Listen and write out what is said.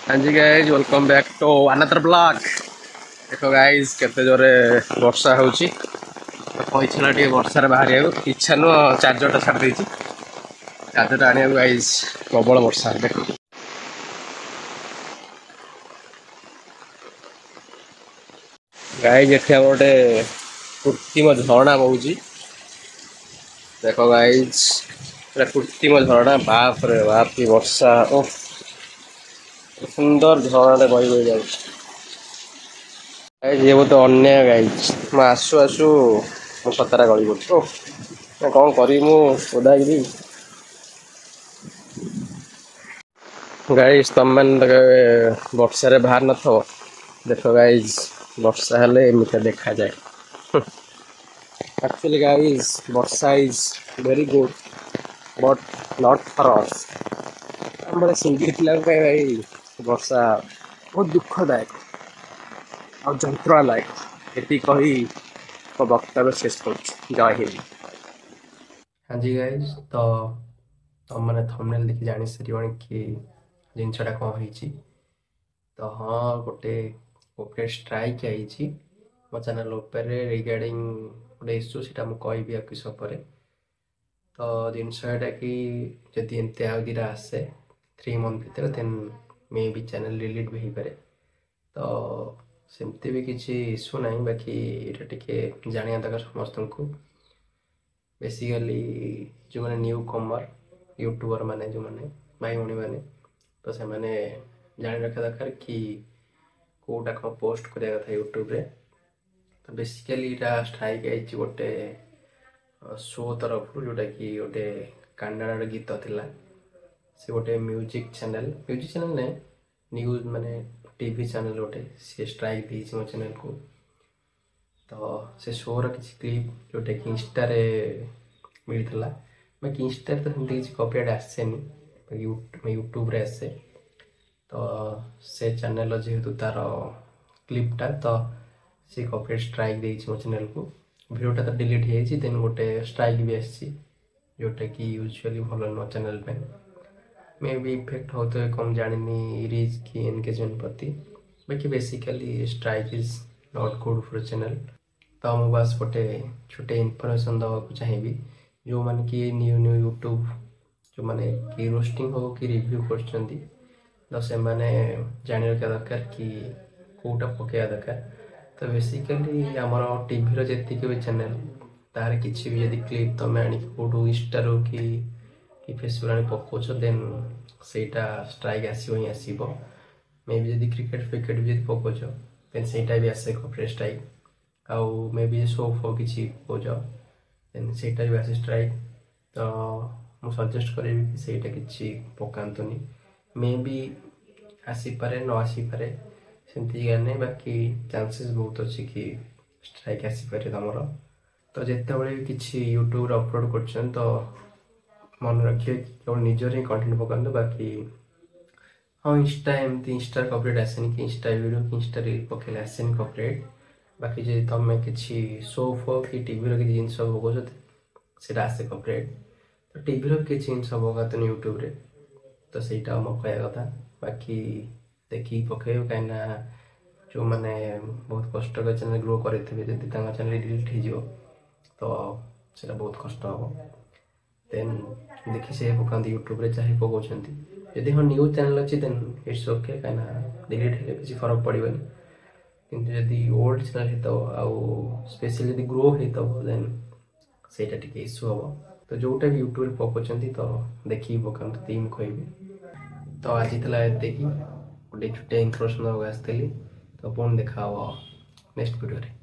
हाँ जी guys welcome back to another blog. देखो गाइज केते जोरे वर्षा होची तो इच्छा टे वर्षा बाहर इच्छा नुह चार्जर छाड़ देती चार्जर आने गाइज प्रबल वर्षा देखो गाइज एठी गोटे कृत्रिम झरणा बहुची। देखो गाइज कृत्रिम झरणा बाप रे बाप की वर्षा ओ सुंदर झरणाटे बही बही जाऊँ। ये बोलते अन्याय गाइज मैं आसु आसु मो सतारा गली पड़ी कौन करी मुदागिरी गाइज तुम मैंने वर्षा बाहर न थो देख गाइज वर्षा हेले एमती देखा जाए। Actually guys Varsha is very good but not for us. हम सिंगल पिला भाई वर्षा बहुत दुखदायक और जंत्रणादायक ये कही तो वक्तव्य शेष कर जय हिंद। हाँ जी गाइज तो तुम मैंने थंबनेल देखि जानी सारे कि जिनसटा कौन होती तो हाँ गोटे कॉर्पोरेट स्ट्राइक आई मो चैनल रिगार्डिंग गोटे इश्यू से मुझे किस तो जिनसा कि जदि एमती आ दीटा आसे 3 मंथ भितर देन मे भी चैनल डिलीट भी हो पारे तो सेमती भी किसी इश्यू ना बाकी ये टे जाना दरकार समस्त को बेसिकली जो मैंने न्यू कमर यूट्यूबर मैंने जो मैंने भाई भौणी मैंने तो से मैंने जान रखा दरकार कि कोटा कौन पोस्ट करा कथा यूट्यूब रे तो बेसिकली यहाँ स्ट्राइक आई गोटे शो तरफ जोटा कि गोटे कानाडार गीत थिला से गोटे म्यूजिक चैनल ने न्यूज माने टीवी चैनल गोटे सी स्ट्राइक दी मो चैनल को तो से शोर किसी क्लिप जोटा कि इंस्टा मिलता बाकी इंस्टा तो सेमती किसी कॉपीराइट आसेनी बाकी यूट्यूब रे आसे तो से चैनल जेहेतु तार क्लिपटा तो सी कॉपीराइट स्ट्राइक दी मो चैनल को वीडियोटा तो डिलीट हो देन गोटे स्ट्राइक भी आसी जोटा कि यूजुअली भल नुह चैनल पे मे भी इफेक्ट हो तो कम जानी रीच की एनगेजमेंट प्रति बाकी basically strike is not good for channel. तो मुझे बस गोटे छोटे इनफर्मेशन दवाक चाहिए जो मैंने कि न्यू न्यू यूट्यूब जो मैंने कि रोस्टिंग हो कि रिव्यू कर से मैंने जान रखा दरकार कि कौटा पकड़ा दरकार तो बेसिकली आमर टीवी जी भी चैनल तार किसी भी जब क्लिप तुम आनी कौटू इंस्टार कि फेसबुक आनी पकाच देन सेटा स्ट्राइक आसो ही आसो मे भी जब क्रिकेट फ्रिकेट भी पकाच देन सेटा भी आसे कॉर्पोरेट स्ट्राइक आउ मे भी शो फो किसी पकाच देन सेटा भी आसे स्ट्राइक तो मुझे सजेस्ट करी कि सेटा किसी पकातुनी मे भी आसीपे न आसीपे सेमती नहीं बाकी चांसेस बहुत अच्छी कि स्ट्राइक आसीपे तुमर तो जिते किसी यूट्यूब अपलोड कर तो मन रखिए केवल निजर ही कंटेंट पकातु बाकी हाँ इंस्टा एमती इंस्टा कॉपीराइट आसेनी कि इंस्टा वीडियो कि इंस्टा रील पकेले आसेनी कॉपीराइट बाकी जो तुम किसी शो फो कि टीवी किसी जिन पकाच से आसे कॉपीराइट तो टीवी किसी जिन पकातुन यूट्यूब रे तो सहीटा मो कह कथा बाकी देखिए पकेब कहीं जो मैंने बहुत कष्ट कर चैनल ग्रो करेंगे जब चैनल डिलीट हो तो सेटा बहुत कष्ट हम देन देखी से पकाते यूट्यूब रे चाहे पकाउछंती यदि हाँ न्यूज चैनल अच्छी देन इट्स ओके कहीं डिलीट हेल्ले किसी फरक पड़ेनि किंतु जदि ओल्ड चैनल होता आउ स्पेशली जदि ग्रो होता देन सेटा टिके इश्यू हम तो जोटा भी यूट्यूब रे पकाउछंती तो देखिए पकाते तीन कहबी तो आज ये गोटे छोटे इनफर्मेशन आसती तो पुणी देखा नेक्स्ट वीडियो रे।